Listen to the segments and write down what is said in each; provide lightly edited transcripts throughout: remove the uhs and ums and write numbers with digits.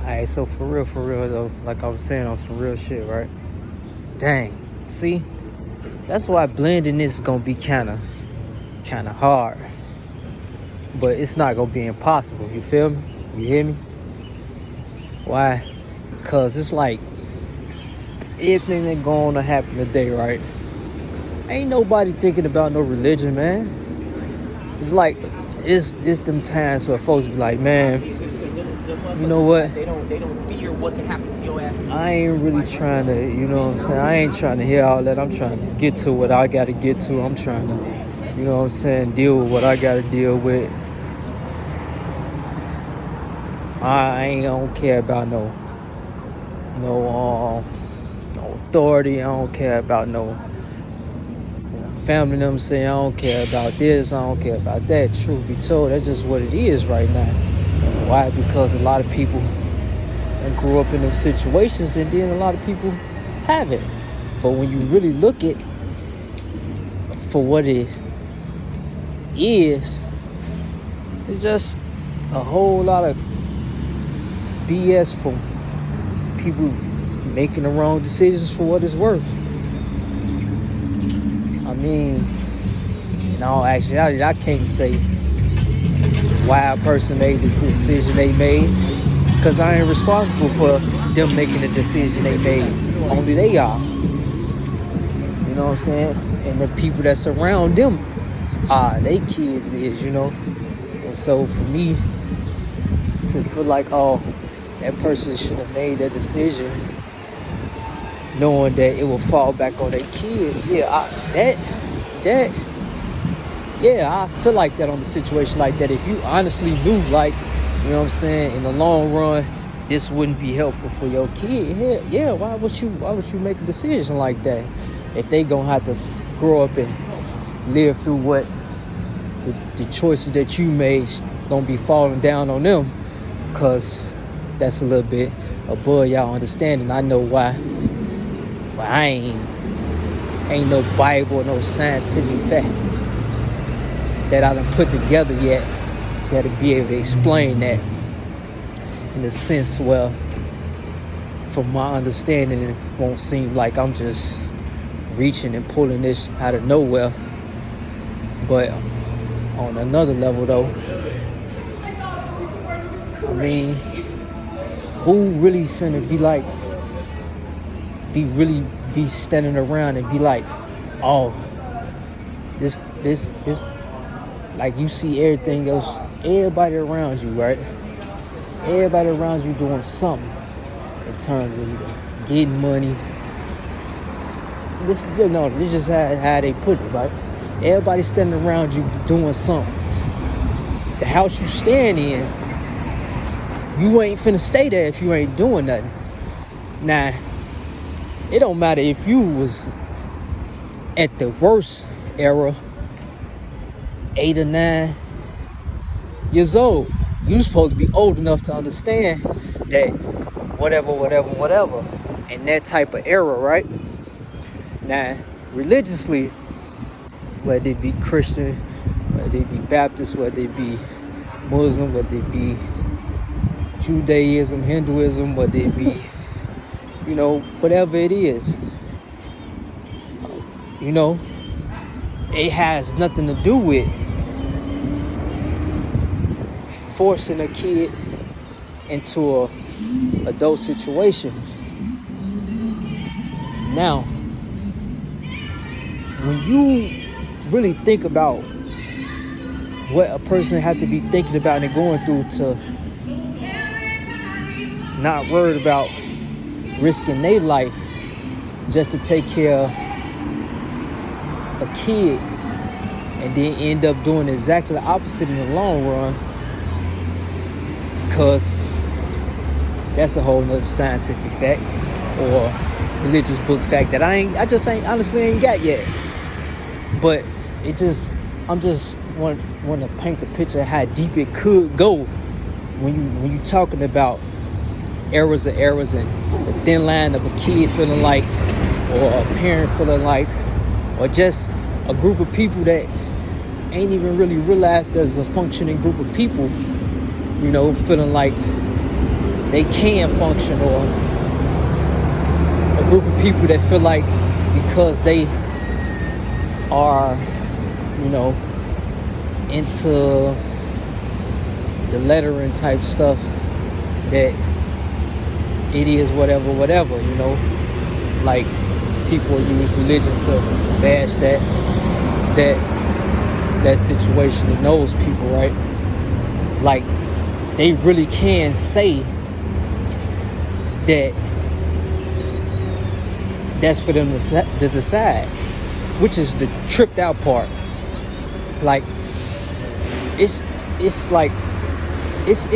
Alright, so for real though, like I was saying on some real shit, right? Dang, see, that's why blending this gonna be kinda hard, but it's not gonna be impossible. You feel me? You hear me? Why? Cause it's like everything that going to happen today, right? Ain't nobody thinking about no religion, man. It's like it's them times where folks be like, man, you know what? They don't fear what can happen to your ass. I ain't really trying to, you know what I'm saying? I ain't trying to hear all that. I'm trying to get to what I got to get to. I'm trying to, you know what I'm saying, deal with what I got to deal with. I don't care about no authority. I don't care about no family. Them saying I don't care about this. I don't care about that. Truth be told, that's just what it is right now. Why? Because a lot of people grew up in those situations, and then a lot of people haven't. But when you really look at for what it is, it's just a whole lot of BS from people making the wrong decisions for what it's worth. I mean, in all actuality, I can't say why a person made this decision they made, because I ain't responsible for them making the decision they made. Only they are. You know what I'm saying? And the people that surround them they kids is, you know. And so for me to feel like, oh, that person should have made that decision knowing that it will fall back on their kids, I feel like that on the situation like that. If you honestly knew, like, you know what I'm saying, in the long run, this wouldn't be helpful for your kid. Why would you make a decision like that? If they gonna have to grow up and live through what the choices that you made gonna be falling down on them, cause that's a little bit above y'all understanding. I know why. But I ain't no Bible, no scientific fact that I done put together yet that'll be able to explain that in a sense. Well, from my understanding, it won't seem like I'm just reaching and pulling this out of nowhere. But on another level though, I mean, who really finna be standing around and be like, oh, this, like, you see everything else, everybody around you, right? Everybody around you doing something in terms of either getting money. This is just how they put it, right? Everybody standing around you doing something. The house you stand in, you ain't finna stay there if you ain't doing nothing. Now, it don't matter if you was at the worst era, 8 or 9 years old. You supposed to be old enough to understand that whatever, in that type of era, right? Now, religiously, whether it be Christian, whether it be Baptist, whether it be Muslim, whether it be Judaism, Hinduism, whether it be, you know, whatever it is, you know, it has nothing to do with forcing a kid into a adult situation. Now, when you really think about what a person had to be thinking about and going through to not worried about risking their life just to take care of a kid, and then end up doing exactly the opposite in the long run, because that's a whole nother scientific fact or religious book fact that I honestly ain't got yet. But I'm just want to paint the picture of how deep it could go when you talking about eras and the thin line of a kid feeling like, or a parent feeling like, or just a group of people that ain't even really realized there's a functioning group of people, you know, feeling like they can function, or a group of people that feel like because they are, you know, into the lettering type stuff, that it is whatever, you know. Like, people use religion to bash that situation in those people, right? Like, they really can say that that's for them to decide, which is the tripped out part. Like, it's like it's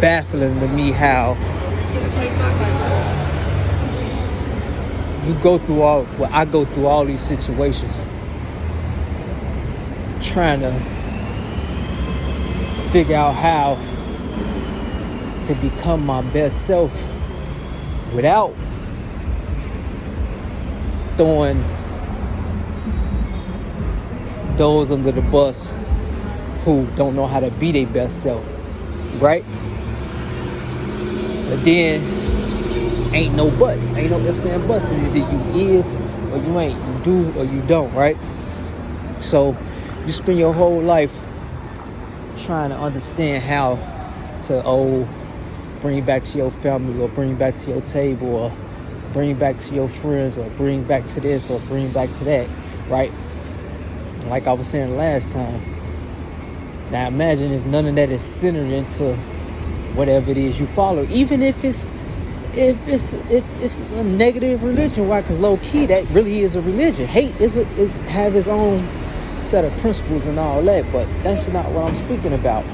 baffling to me how I go through all these situations trying to figure out how to become my best self without throwing those under the bus who don't know how to be their best self, right? But then ain't no buts, ain't no ifs and buts. It's either you is or you ain't, you do or you don't, right? So you spend your whole life trying to understand how to bring back to your family, or bring back to your table, or bring back to your friends, or bring back to this, or bring back to that, right? Like I was saying last time. Now imagine if none of that is centered into whatever it is you follow, even if it's a negative religion. Why? Because low key that really is a religion. Hate it have its own set of principles and all that, but that's not what I'm speaking about.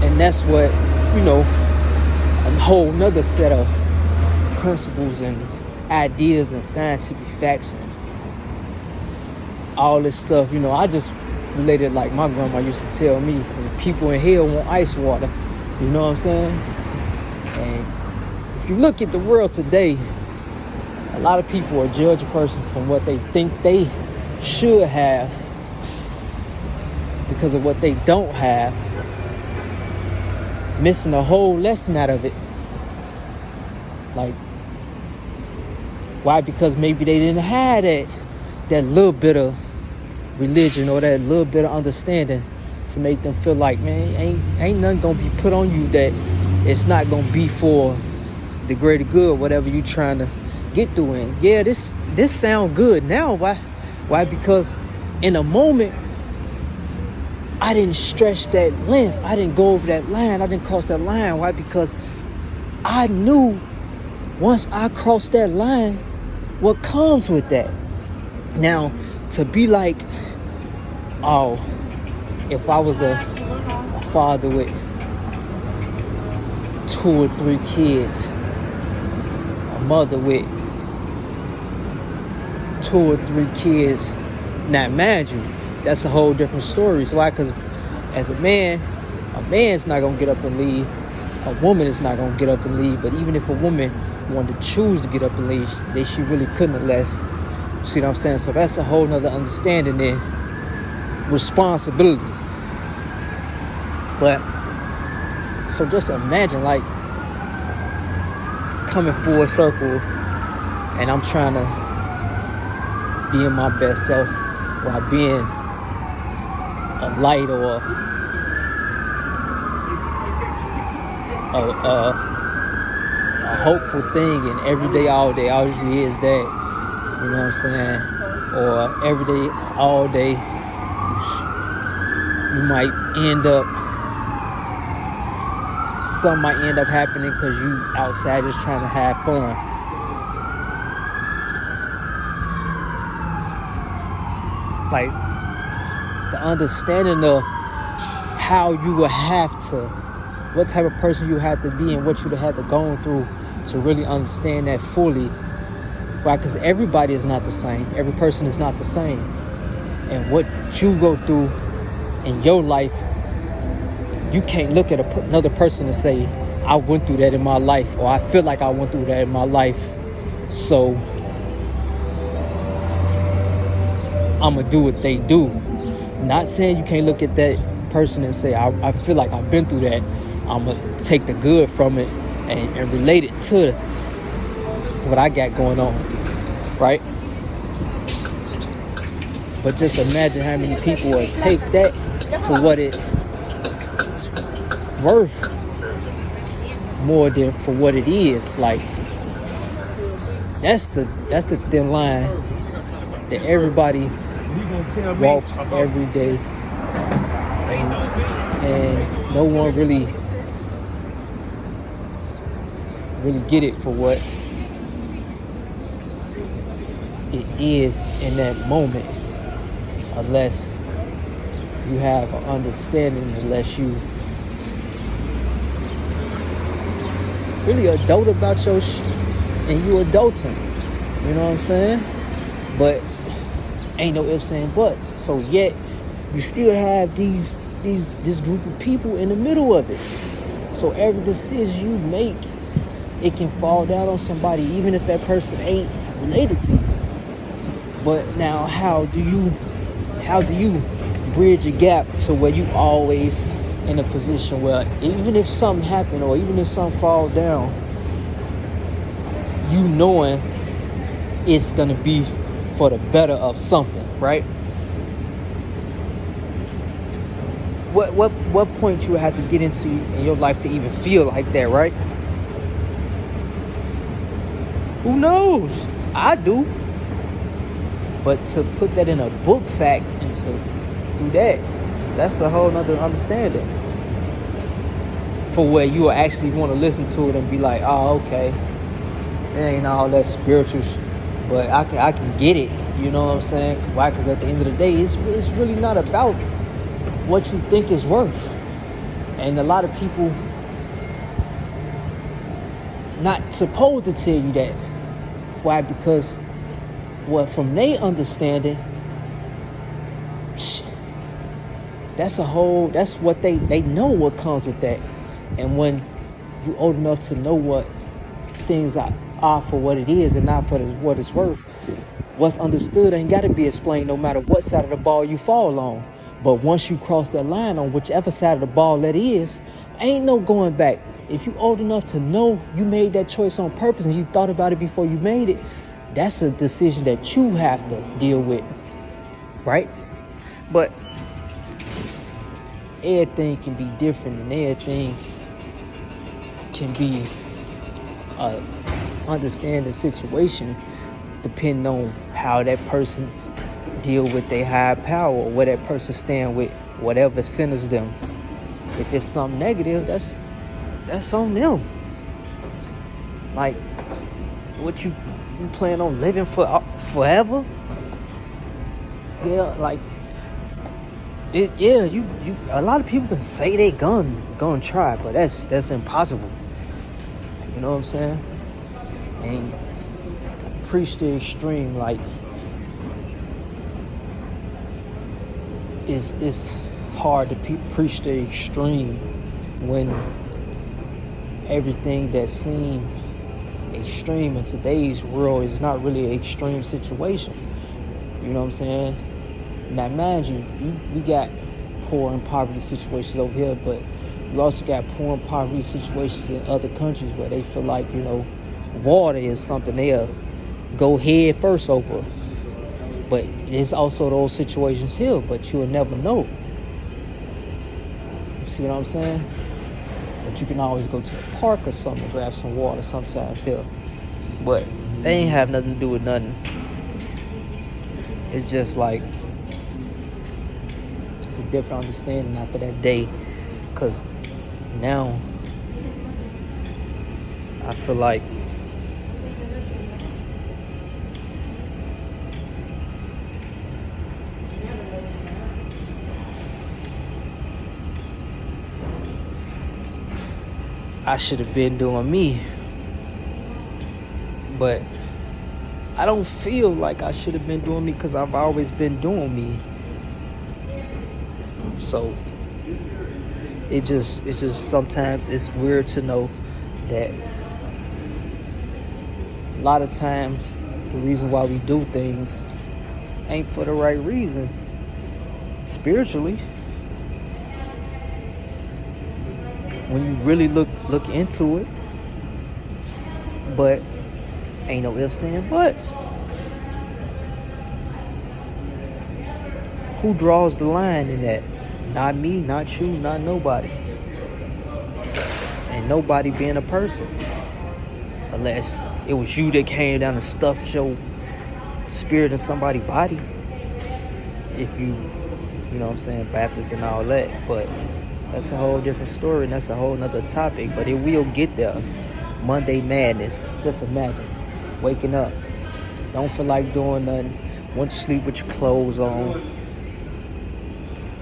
And that's what, you know, a whole nother set of principles and ideas and scientific facts and all this stuff. You know, I just related, like my grandma used to tell me, when people in hell want ice water. You know what I'm saying? And if you look at the world today, a lot of people will judge a person from what they think they should have because of what they don't have, missing a whole lesson out of it. Like, why? Because maybe they didn't have that little bit of religion or that little bit of understanding to make them feel like, man, ain't nothing gonna be put on you that it's not gonna be for the greater good, whatever you trying to get through. And yeah, this sound good now. Why? Because in a moment I didn't stretch that length. I didn't go over that line. I didn't cross that line. Why? Because I knew once I crossed that line, what comes with that. Now, to be like, oh, if I was a father with 2 or 3 kids, a mother with 2 or 3 kids, now mind you, that's a whole different story. So why? Because as a man's not gonna get up and leave. A woman is not gonna get up and leave. But even if a woman wanted to choose to get up and leave, she really couldn't unless, you see what I'm saying? So that's a whole nother understanding there. Responsibility. But so just imagine, like, coming full circle, and I'm trying to be in my best self while being a light or a hopeful thing, and every day, all day, all usually is that, you know what I'm saying? Or every day, all day, you might end up, something might end up happening because you outside just trying to have fun. Like, the understanding of how you would have to, what type of person you have to be and what you would have to go through to really understand that fully. Right? Because everybody is not the same. Every person is not the same. And what you go through in your life, you can't look at another person and say, I went through that in my life, or I feel like I went through that in my life, so I'm going to do what they do. Not saying you can't look at that person and say, I feel like I've been through that. I'm going to take the good from it and relate it to what I got going on, right? But just imagine how many people will take that for what it's worth more than for what it is. Like, that's the thin line that everybody walks every day, and no one really get it for what it is in that moment, unless you have an understanding, unless you really adult about your and you adulting, you know what I'm saying? But ain't no ifs and buts. So yet you still have this group of people in the middle of it. So every decision you make, it can fall down on somebody, even if that person ain't related to you. But now, how do you bridge a gap to where you always in a position where even if something happen or even if something fall down, you knowing it's gonna be for the better of something, right? What point you have to get into in your life to even feel like that, right? Who knows? I do. But to put that in a book fact and to do that's a whole nother understanding. For where you will actually want to listen to it and be like, oh, okay, it ain't all that spiritual, but I can get it. You know what I'm saying? Why? Because at the end of the day, it's really not about what you think is worth. And a lot of people not supposed to tell you that. Why? Because from their understanding, that's what they know what comes with that. And when you're old enough to know what things are for what it is and not for what it's worth, what's understood ain't got to be explained no matter what side of the ball you fall on. But once you cross that line on whichever side of the ball that is, ain't no going back. If you old enough to know you made that choice on purpose and you thought about it before you made it, that's a decision that you have to deal with, right? But everything can be different and everything can be a understanding situation depending on how that person deal with their higher power or where that person stand with whatever centers them. If it's something negative, that's on them. Like, what you plan on living forever? Yeah, like you a lot of people can say they gonna try, but that's impossible. You know what I'm saying? And to preach the extreme, like, it's hard to preach the extreme when everything that seems extreme in today's world is not really an extreme situation. You know what I'm saying? Now, mind you, we got poor and poverty situations over here, but you also got poor and poverty situations in other countries where they feel like, water is something they'll go head first over. But there's also those situations here, but you'll never know. You see what I'm saying? But you can always go to a park or something to grab some water sometimes here. But they ain't have nothing to do with nothing. It's just like, it's a different understanding after that day. Because now, I feel like I should have been doing me. But I don't feel like I should have been doing me because I've always been doing me. So it's just sometimes it's weird to know that a lot of times the reason why we do things ain't for the right reasons spiritually. when you really look into it. But ain't no ifs and buts. Who draws the line in that? Not me, not you, not nobody. And nobody being a person. Unless it was you that came down and stuffed your spirit in somebody's body. If you know what I'm saying, Baptist and all that. But that's a whole different story, and that's a whole nother topic. But it will get there. Monday madness. Just imagine waking up, don't feel like doing nothing, went to sleep with your clothes on,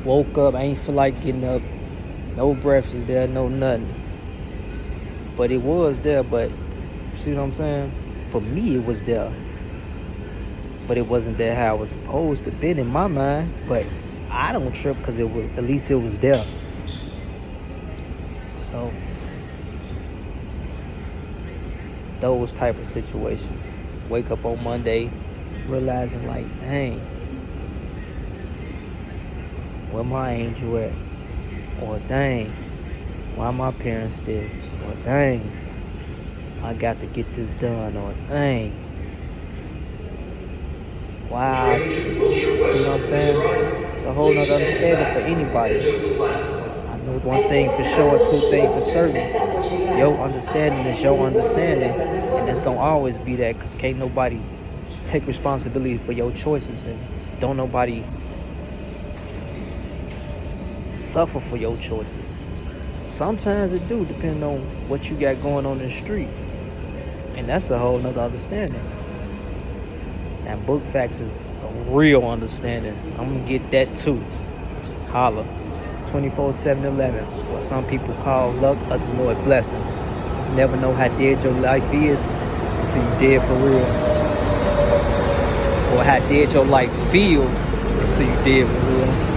woke up, I ain't feel like getting up, no breakfast there, no nothing. But it was there. But see what I'm saying? For me, it was there, but it wasn't there how it was supposed to be in my mind. But I don't trip because it was, at least it was there. So those type of situations. Wake up on Monday realizing like, dang, where my angel at? Or dang, why my parents this? Or dang, I got to get this done. Or dang, wow. See what I'm saying? It's a whole nother understanding for anybody. I know one thing for sure, two things for certain. Your understanding is your understanding, and it's gonna always be that, because can't nobody take responsibility for your choices, and don't nobody suffer for your choices. Sometimes it do, depending on what you got going on in the street, and that's a whole nother understanding. And book facts is a real understanding. I'm gonna get that too. Holla. 24/7/11. What some people call luck, others know it blessing. You never know how dead your life is until you dead for real. Or how dead your life feel until you dead for real.